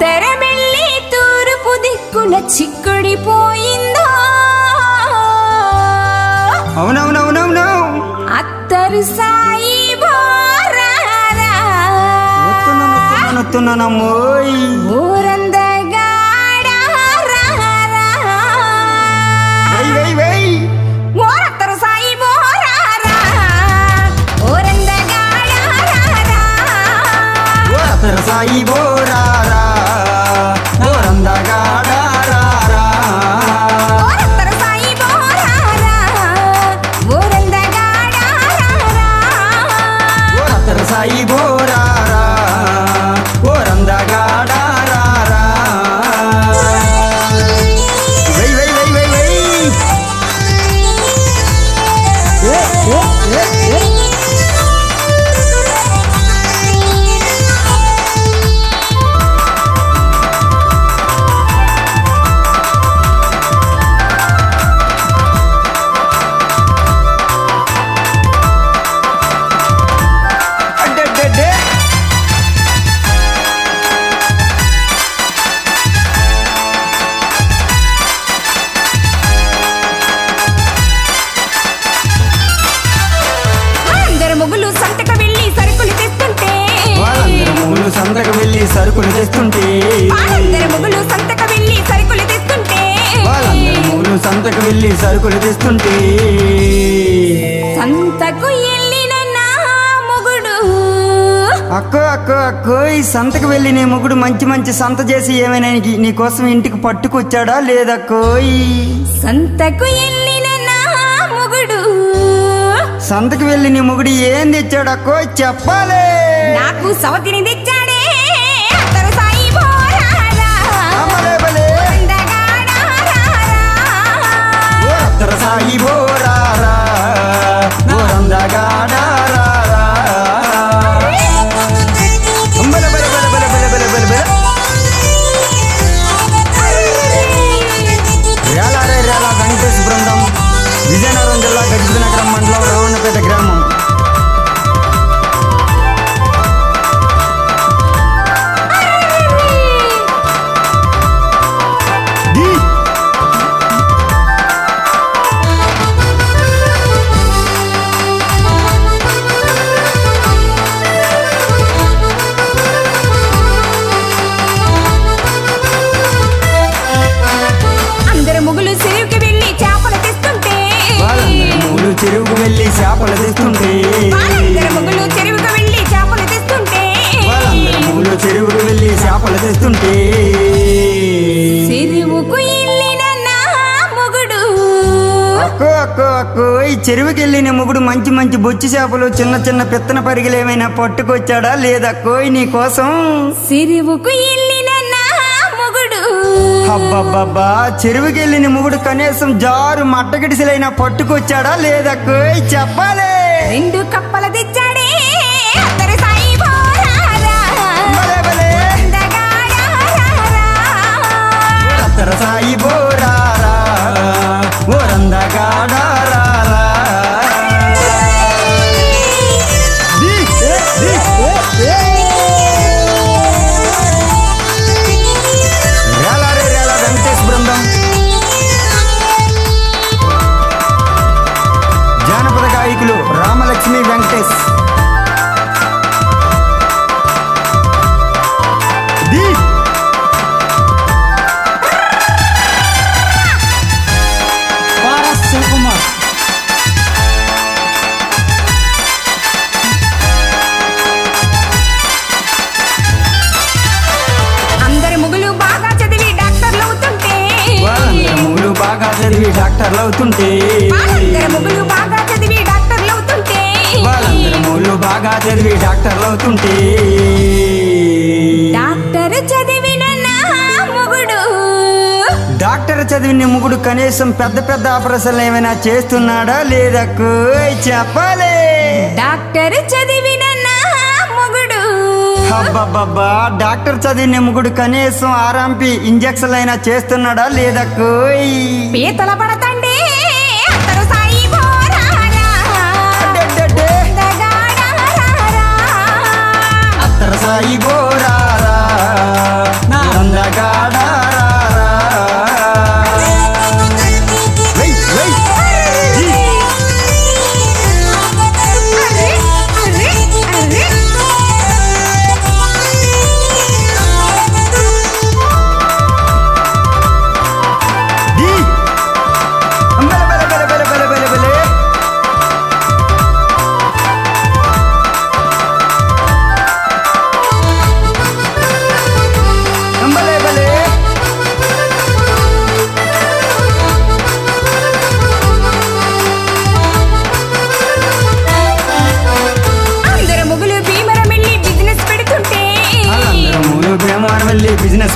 ఉత్తరమెల్లి తూర్పు దిక్కున చిక్కుడిపోయిందో అవునవునవునవును అత్తరు సాయి బోరారా నొత్తున్నానమ్మోయ్ ఓరత్తరు సాయి బోరారా ఓరందగాడారా సాయి బోరారా ఓరందగాడారా ఓరత్తరు సాయి బోరారా ఓరందగాడారా ఓరత్తరు సాయి బోరారా ఓరందగాడారా సంతకు వెళ్ళి సరుకులు తెస్తుంటే వాళ్ళందరూ మొగులు సంతకు వెళ్ళి సరుకులు తెస్తుంటే వాళ్ళందరూ మొగులు సంతకు వెళ్ళి సరుకులు తెస్తుంటే సంతకు వెళ్ళిన నా మొగుడు అక్కో ఈ సంతకు వెళ్ళి నీ మొగుడు మంచి మంచి సంత చేసి ఏమైనా నీ కోసం ఇంటికి పట్టుకొచ్చాడా లేదక్కోయ్ సంతకు వెళ్ళిన నా మొగుడు సంతకు వెళ్ళి నీ మొగుడు ఏం తెచ్చాడక్కో చెప్పాలి నాకు సవతిని తెచ్చాడే అత్తరు సాయి బోరారా అత్తరు సాయి బోరారా ఓరందగాడారా రేలా వెంకటేశ్ బృందం విజయనగరం జిల్లా గజపతినగరం మండలం రావణపేట గ్రామం చెరువుకు వెళ్ళి చేపలు తెస్తుంటే మొగులు చెరువుకు వెళ్ళి చేపలు తెస్తుంటే మొగులు చెరువుకు వెళ్ళి చేపలు తెస్తుంటే చెరువుకు వెళ్ళిన నా మొగుడు అక్కో ఈ చెరువుకి వెళ్ళిన మొగుడు మంచి మంచి బొచ్చి చేపలు చిన్న చిన్న పెత్తన పరిగెలు ఏమైనా పట్టుకొచ్చాడా లేదక్కోయ్ నీ కోసం చెరువుకు వెళ్ళిన నా మొగుడు అబ్బబ్బబ్బా చెరువుకి వెళ్ళిన మొగుడు కనీసం జారు మట్టగిడిసెలైనా పట్టుకొచ్చాడా లేదక్కోయ్ చెప్పాలి 2 కప్పలు తెచ్చాడే అత్తరు సాయి బోరారా అత్తరు సాయి బోరారా ఓరందగాడారా వెంకటేశ్ బృందం జానపద గాయకులు రామలక్ష్మి వెంకటేష్ శివకుమార్ అందరు మొగులు బాగా చదివి డాక్టర్లు అవుతుంటే మొగులు బాగా చదివి డాక్టర్లు అవుతుంటే అందరు మొగులు బాగా చదివి డాక్టర్లు అవుతుంటే మొగులు బాగా చదివి డాక్టర్లు అవుతుంటే డాక్టర్ చదివిన నా మొగుడు డాక్టర్ చదివిన మొగుడు కనీసం పెద్ద పెద్ద ఆపరేషన్లు ఏమైనా చేస్తున్నాడా లేదక్కు చెప్పాలి డాక్టర్ చదివిన నా మొగుడు అబ్బబ్బబ్బా డాక్టర్ చదివిన మొగుడు కనీసం ఆర్ఎంపీ ఇంజెక్షన్లు అయినా చేస్తున్నాడా లేదక్కు పీతల పడతండి అత్తరు సాయి బోరారా అత్తరు సాయి బోరారా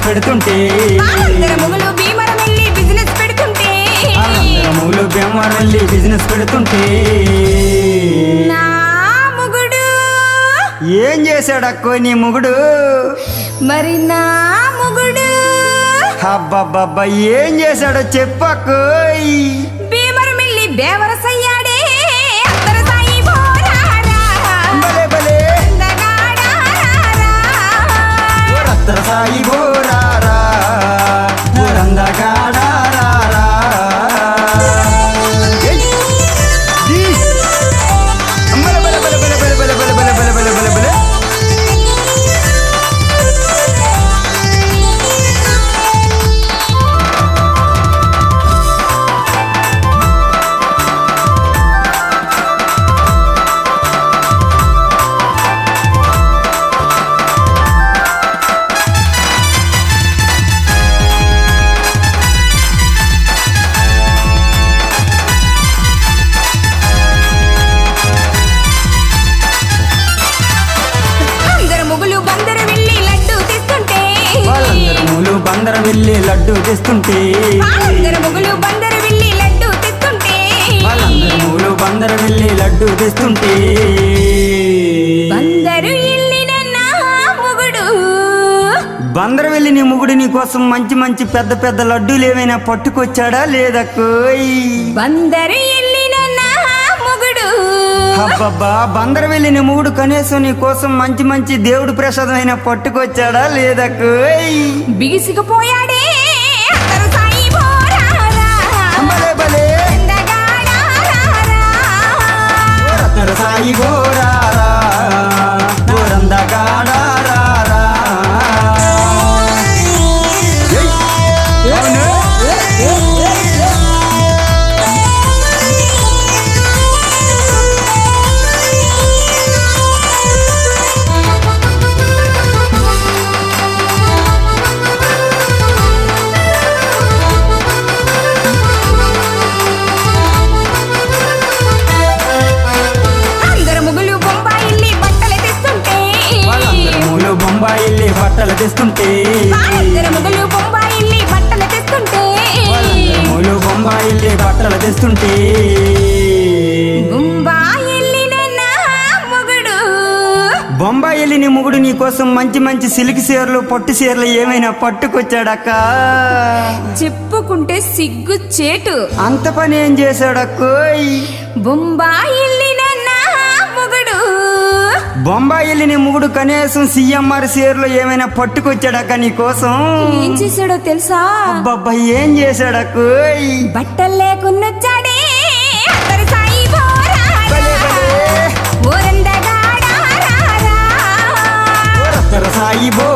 పెడుతుంటే వాళ్ళందరూ మొగులు భీమవరం వెళ్ళి బిజినెస్ పెడుతుంటే మూలు భీమవరం వెళ్ళి బిజినెస్ పెడుతుంటే నా మొగుడు ఏం చేశాడక్కో నీ మొగుడు? మరి నా మొగుడు అబ్బబ్బబ్బా ఏం చేశాడో చెప్పకోయ్. భీమవరం వెళ్ళి బేవరసయ్యాడే అత్తర సాయి బోరారా భలే భలే అందగాడారా రత్తర సాయి బోరారా రందగాడారా. బందరం వెళ్ళి లడ్డు తెస్తుంటే వాళ్ళందరూ మొగులు బందరు వెళ్ళి లడ్డు తెస్తుంటే వాళ్ళందరూ మూలు బందరం వెళ్ళి లడ్డు తెస్తుంటే బందరు వెళ్ళిన నా మొగుడు బందరం వెళ్ళి నీ మొగుడు నీ కోసం మంచి మంచి పెద్ద పెద్ద లడ్డూలు ఏమైనా పట్టుకొచ్చాడా లేదా కోయ్? బందరు వెళ్ళిన నా మొగుడు అబ్బబ్బా బందరం వెళ్ళి నీ మొగుడు కనీసం నీ కోసం మంచి మంచి దేవుడు ప్రసాదం అయినా పట్టుకొచ్చాడా లేదా కోయ్? బిగిసిపోయాడే అత్తరు సాయి బోరారా భలే భలే అందగాడారా రత్తర సాయి బోరారా రందగాడారా. బొంబాయిల్లి బట్టలు తెస్తుంటే వాళ్ళందరూ మొగులు బొంబాయిల్లి బట్టలు తెస్తుంటే మూలు బొంబాయిల్లి బట్టలు తెస్తుంటే బొంబాయిల్లిన నా మొగుడు బొంబాయి వెళ్ళి నీ మొగుడు నీ కోసం మంచి మంచి సిల్క్ చీరలు పట్టు చీరలు ఏమైనా పట్టుకొచ్చాడక్క? చెప్పుకుంటే సిగ్గు చేటు అంత పని ఏం చేశాడక్కోయ్? బొంబాయిల్లిన నా మొగుడు బొంబాయి వెళ్ళి నీ మొగుడు కనీసం సిఎంఆర్ చీరలు ఏమైనా పట్టుకొచ్చాడక్క నీ కోసం? ఏం చేశాడో తెలుసా? అబ్బబ్బా ఏం చేశాడక్కోయ్? బట్టలు లేకున్నొచ్చాడే అత్తరు సాయి బోరారా ఓరందగాడారా రత్తర సాయి బో